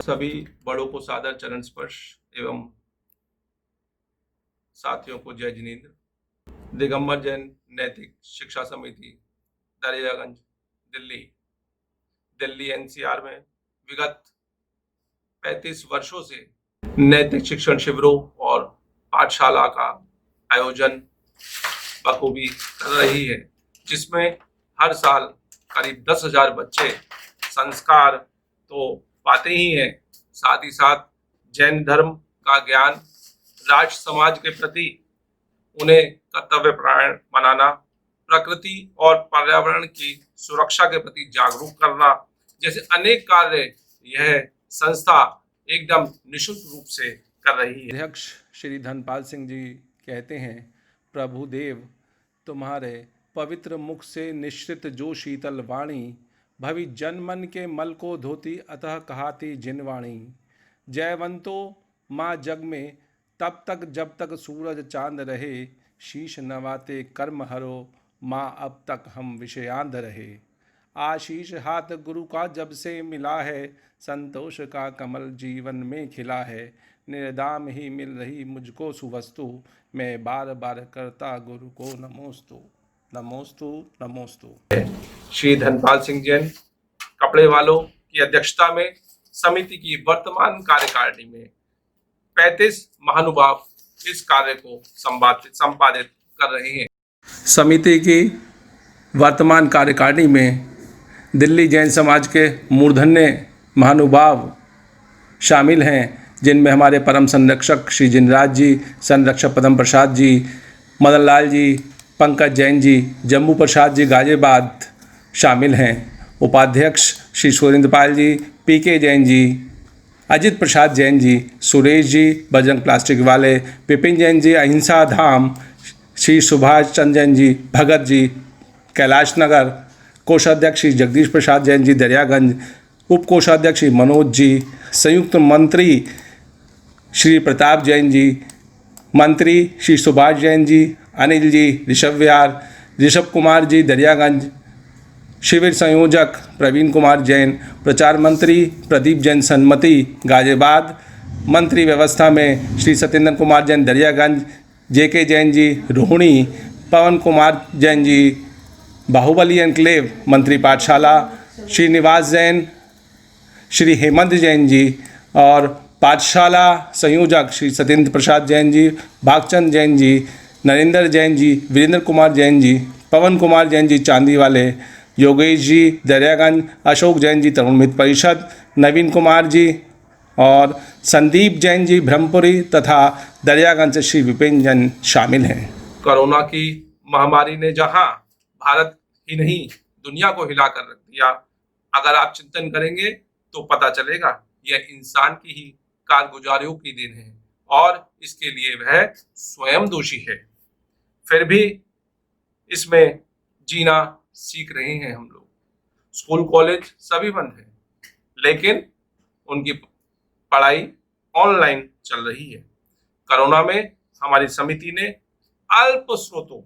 सभी बड़ों को सादर चरण स्पर्श एवं साथियों को जय जिनेन्द्र। दिगंबर जैन नैतिक शिक्षा समिति दरियागंज दिल्ली दिल्ली एनसीआर में विगत 35 वर्षों से नैतिक शिक्षण शिविरों और पाठशाला का आयोजन बखूबी कर रही है, जिसमें हर साल करीब 10,000 बच्चे संस्कार तो पाते ही हैं, साथ ही साथ जैन धर्म का ज्ञान, राष्ट्र समाज के प्रति उन्हें कर्तव्य परायण बनाना, प्रकृति और पर्यावरण की सुरक्षा के प्रति जागरूक करना जैसे अनेक कार्य यह संस्था एकदम निःशुल्क रूप से कर रही है। अध्यक्ष श्री धनपाल सिंह जी कहते हैं, प्रभु देव तुम्हारे पवित्र मुख से निश्रित जो शीतल वाणी, भवि जन मन के मल को धोती अतः कहाती जिनवाणी। जयवंतो माँ जग में तब तक जब तक सूरज चांद रहे, शीश नवाते कर्म हरो माँ अब तक हम विषयांध रहे। आशीष हाथ गुरु का जब से मिला है, संतोष का कमल जीवन में खिला है। निर्दाम ही मिल रही मुझको सुवस्तु, मैं बार बार करता गुरु को नमोस्तु नमोस्तु नमोस्तु। श्री धनपाल सिंह जैन कपड़े वालों की अध्यक्षता में समिति की वर्तमान कार्यकारिणी में 35 महानुभाव इस कार्य को संपादित कर रहे हैं। समिति की वर्तमान कार्यकारिणी में दिल्ली जैन समाज के मूर्धन्य महानुभाव शामिल हैं, जिनमें हमारे परम संरक्षक श्री जिनराज जी, संरक्षक पद्म प्रसाद जी, मदन लाल जी, पंकज जैन जी, जम्मू प्रसाद जी गाजियाबाद शामिल हैं। उपाध्यक्ष श्री सुरेंद्रपाल जी, पीके जैन जी, अजित प्रसाद जैन जी, सुरेश जी बजरंग प्लास्टिक वाले, विपिन जैन जी अहिंसा धाम, श्री सुभाष चंद्र जैन जी भगत जी कैलाश नगर, कोषाध्यक्ष श्री जगदीश प्रसाद जैन जी दरियागंज, उप कोषाध्यक्ष श्री मनोज जी, संयुक्त मंत्री श्री प्रताप जैन जी, मंत्री श्री सुभाष जैन जी, अनिल जी ऋषभ विहार, ऋषभ कुमार जी दरियागंज, शिविर संयोजक प्रवीण कुमार जैन, प्रचार मंत्री प्रदीप जैन सन्मति गाजियाबाद, मंत्री व्यवस्था में श्री सत्येंद्र कुमार जैन दरियागंज, जेके जैन जी रोहिणी, पवन कुमार जैन जी बाहुबली एनक्लेव मंत्री पाठशाला, श्रीनिवास जैन, श्री हेमंत जैन जी और पाठशाला संयोजक श्री सत्येंद्र प्रसाद जैन जी, भागचंद जैन जी, नरेंद्र जैन जी, वीरेंद्र कुमार जैन जी, पवन कुमार जैन जी चांदी वाले, योगेश जी दरियागंज, अशोक जैन जी तरुण मित्र परिषद, नवीन कुमार जी और संदीप जैन जी ब्रह्मपुरी तथा दरियागंज से श्री विपिन जैन शामिल हैं। कोरोना की महामारी ने जहां भारत ही नहीं दुनिया को हिला कर रख दिया, अगर आप चिंतन करेंगे तो पता चलेगा यह इंसान की ही कारगुजारियों की देन है और इसके लिए वह स्वयं दोषी है। फिर भी इसमें जीना सीख रहे हैं हम लोग। स्कूल कॉलेज सभी बंद है, लेकिन उनकी पढ़ाई ऑनलाइन चल रही है। कोरोना में हमारी समिति ने अल्प स्रोतों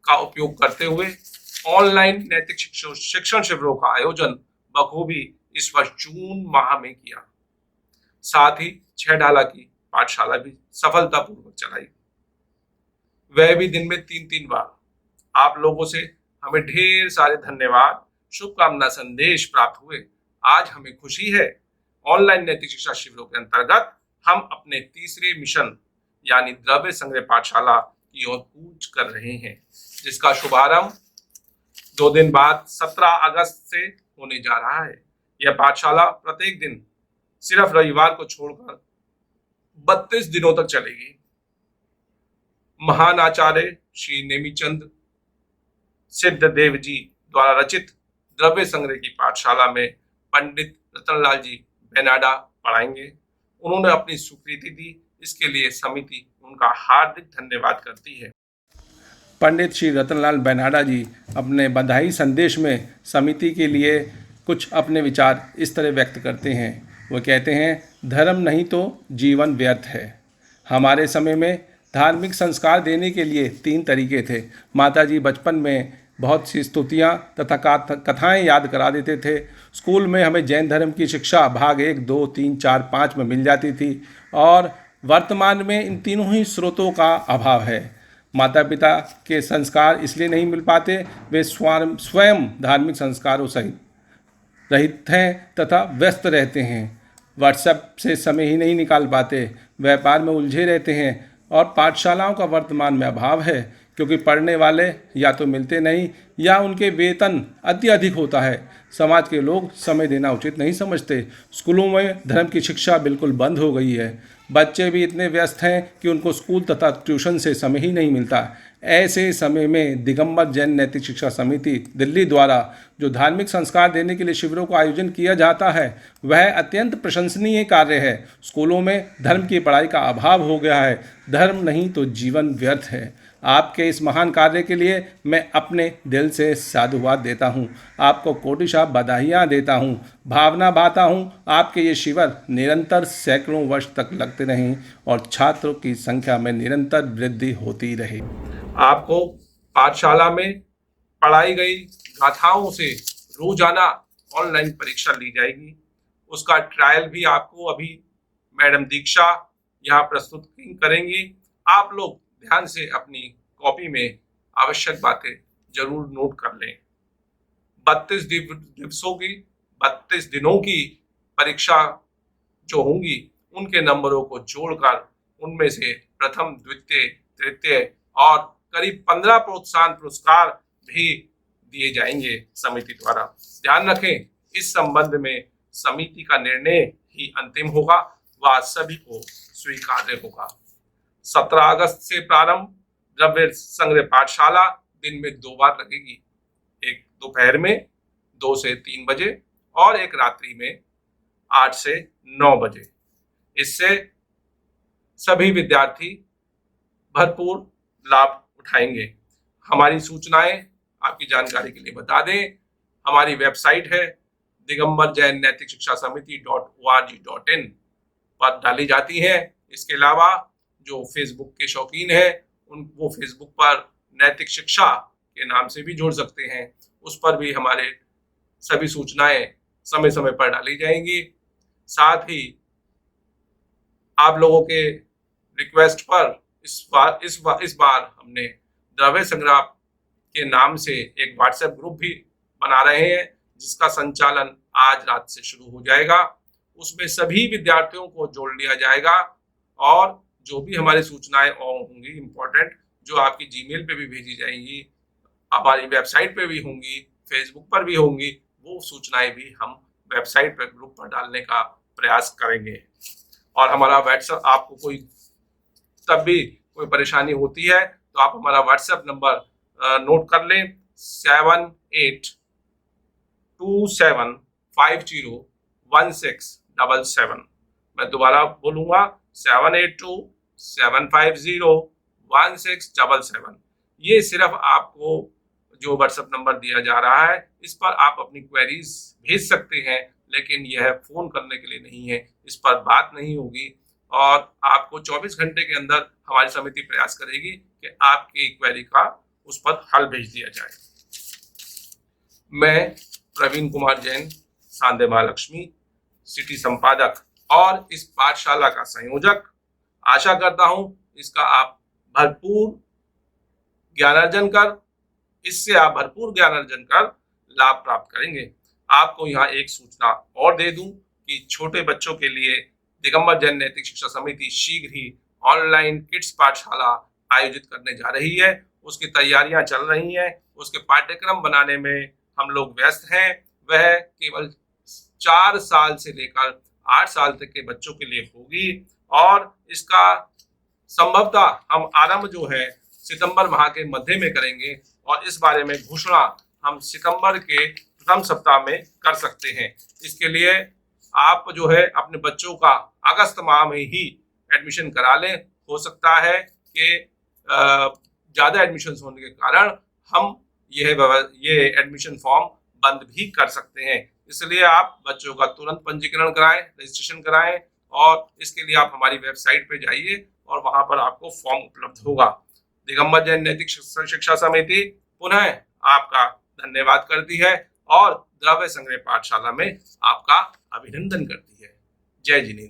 का उपयोग करते हुए ऑनलाइन नैतिक शिक्षण शिविरों का आयोजन बखूबी इस वर्ष जून माह में किया। साथ ही 6 ढाला की पाठशाला भी सफलतापूर्वक चलाई, वह भी दिन में 3-3 बार। आप लोगों से हमें ढेर सारे धन्यवाद, शुभकामना संदेश प्राप्त हुए। आज हमें खुशी है, ऑनलाइन नैतिक शिक्षा शिविरों के अंतर्गत हम अपने तीसरे मिशन यानी द्रव्य संग्रह पाठशाला की ओर कूच कर रहे हैं, जिसका शुभारंभ 2 दिन बाद 17 अगस्त से होने जा रहा है। यह पाठशाला प्रत्येक दिन सिर्फ रविवार को छोड़कर 32 दिनों तक चलेगी। महान आचार्य श्री नेमीचंद सिद्धदेव जी द्वारा रचित द्रव्य संग्रह की पाठशाला में पंडित रतनलाल जी बेनाडा पढ़ाएंगे। उन्होंने अपनी स्वीकृति दी, इसके लिए समिति उनका हार्दिक धन्यवाद करती है। पंडित श्री रतनलाल बेनाडा जी अपने बधाई संदेश में समिति के लिए कुछ अपने विचार इस तरह व्यक्त करते हैं। वो कहते हैं, धर्म नहीं तो जीवन व्यर्थ है। हमारे समय में धार्मिक संस्कार देने के लिए 3 तरीके थे। माताजी बचपन में बहुत सी स्तुतियाँ तथा कथाएँ याद करा देते थे। स्कूल में हमें जैन धर्म की शिक्षा भाग 1, 2, 3, 4, 5 में मिल जाती थी और वर्तमान में इन तीनों ही स्रोतों का अभाव है। माता पिता के संस्कार इसलिए नहीं मिल पाते, वे स्वयं धार्मिक संस्कारों सहित रहित हैं तथा व्यस्त रहते हैं। व्हाट्सएप से समय ही नहीं निकाल पाते, व्यापार में उलझे रहते हैं और पाठशालाओं का वर्तमान में अभाव है, क्योंकि पढ़ने वाले या तो मिलते नहीं या उनके वेतन अति अधिक होता है। समाज के लोग समय देना उचित नहीं समझते। स्कूलों में धर्म की शिक्षा बिल्कुल बंद हो गई है। बच्चे भी इतने व्यस्त हैं कि उनको स्कूल तथा ट्यूशन से समय ही नहीं मिलता। ऐसे समय में दिगंबर जैन नैतिक शिक्षा समिति दिल्ली द्वारा जो धार्मिक संस्कार देने के लिए शिविरों का आयोजन किया जाता है, वह अत्यंत प्रशंसनीय कार्य है। स्कूलों में धर्म की पढ़ाई का अभाव हो गया है। धर्म नहीं तो जीवन व्यर्थ है। आपके इस महान कार्य के लिए मैं अपने दिल से साधुवाद देता हूँ। आपको कोटिशाह बधाइयाँ देता हूँ। भावना भाता हूँ आपके ये शिविर निरंतर सैकड़ों वर्ष तक लगते रहें और छात्रों की संख्या में निरंतर वृद्धि होती रहे। आपको पाठशाला में पढ़ाई गई गाथाओं से रोजाना ऑनलाइन परीक्षा ली जाएगी। उसका ट्रायल भी आपको अभी मैडम दीक्षा यहाँ प्रस्तुत करेंगी। आप लोग ध्यान से अपनी कॉपी में आवश्यक बातें जरूर नोट कर लें। 32 दिनों की परीक्षा जो होंगी, उनके नंबरों को जोड़कर उनमें से प्रथम, द्वितीय, तृतीय और करीब 15 प्रोत्साहन पुरस्कार भी दिए जाएंगे समिति द्वारा। ध्यान रखें, इस संबंध में समिति का निर्णय ही अंतिम होगा, वह सभी को स्वीकार्य होगा। 17 अगस्त से प्रारंभ द्रव्य संग्रह पाठशाला दिन में 2 बार लगेगी, एक दोपहर में 2 से 3 बजे और एक रात्रि में 8 से 9 बजे। इससे सभी विद्यार्थी भरपूर लाभ उठाएंगे। हमारी सूचनाएं आपकी जानकारी के लिए बता दें, हमारी वेबसाइट है दिगंबर जैन नैतिक शिक्षा समिति .org.in पर डाली जाती हैं। इसके अलावा जो फेसबुक के शौकीन हैं, वो फेसबुक पर नैतिक शिक्षा के नाम से भी जुड़ सकते हैं। उस पर भी हमारे सभी सूचनाएं समय समय पर डाली जाएंगी। साथ ही आप लोगों के रिक्वेस्ट पर इस बार हमने द्रव्य संग्रह के नाम से एक व्हाट्सएप ग्रुप भी बना रहे हैं, जिसका संचालन आज रात से शुरू हो जाएगा। उसमें सभी विद्यार्थियों को जोड़ लिया जाएगा और जो भी हमारी सूचनाएं होंगी इम्पोर्टेंट, जो आपकी जीमेल पे भी भेजी जाएंगी, हमारी वेबसाइट पे भी होंगी, फेसबुक पर भी होंगी, वो सूचनाएं भी हम वेबसाइट पर ग्रुप पर डालने का प्रयास करेंगे। और हमारा व्हाट्सएप, आपको तब भी कोई परेशानी होती है तो आप हमारा व्हाट्सएप नंबर नोट कर लें, 7827501677। मैं दोबारा बोलूंगा, 7827501677। ये सिर्फ आपको जो व्हाट्सएप नंबर दिया जा रहा है, इस पर आप अपनी क्वेरीज भेज सकते हैं, लेकिन यह फोन करने के लिए नहीं है। इस पर बात नहीं होगी और आपको 24 घंटे के अंदर हमारी समिति प्रयास करेगी कि आपकी क्वेरी का उस पर हल भेज दिया जाए। मैं प्रवीण कुमार जैन, सांदे महालक्ष्मी, सिटी संपादक और इस पाठशाला का संयोजक, आशा करता हूं इसका आप भरपूर ज्ञानार्जन कर लाभ प्राप्त करेंगे। आपको यहाँ एक सूचना और दे दूं कि छोटे बच्चों के लिए दिगंबर जैन नैतिक शिक्षा समिति शीघ्र ही ऑनलाइन किड्स पाठशाला आयोजित करने जा रही है। उसकी तैयारियां चल रही हैं। उसके पाठ्यक्रम बनाने में हम लोग व्यस्त हैं। वह केवल 4 साल से लेकर 8 साल तक के बच्चों के लिए होगी और इसका संभवतः हम आरंभ जो है सितंबर माह के मध्य में करेंगे और इस बारे में घोषणा हम सितंबर के प्रथम सप्ताह में कर सकते हैं। इसके लिए आप जो है अपने बच्चों का अगस्त माह में ही एडमिशन करा लें। हो सकता है कि ज़्यादा एडमिशन होने के कारण हम ये एडमिशन फॉर्म बंद भी कर सकते हैं। इसलिए आप बच्चों का तुरंत पंजीकरण कराएं, रजिस्ट्रेशन कराएं और इसके लिए आप हमारी वेबसाइट पे जाइए और वहां पर आपको फॉर्म उपलब्ध होगा। दिगंबर जैन नैतिक शिक्षा समिति पुनः आपका धन्यवाद करती है और द्रव्य संग्रह पाठशाला में आपका अभिनंदन करती है। जय जिनेन्द्र।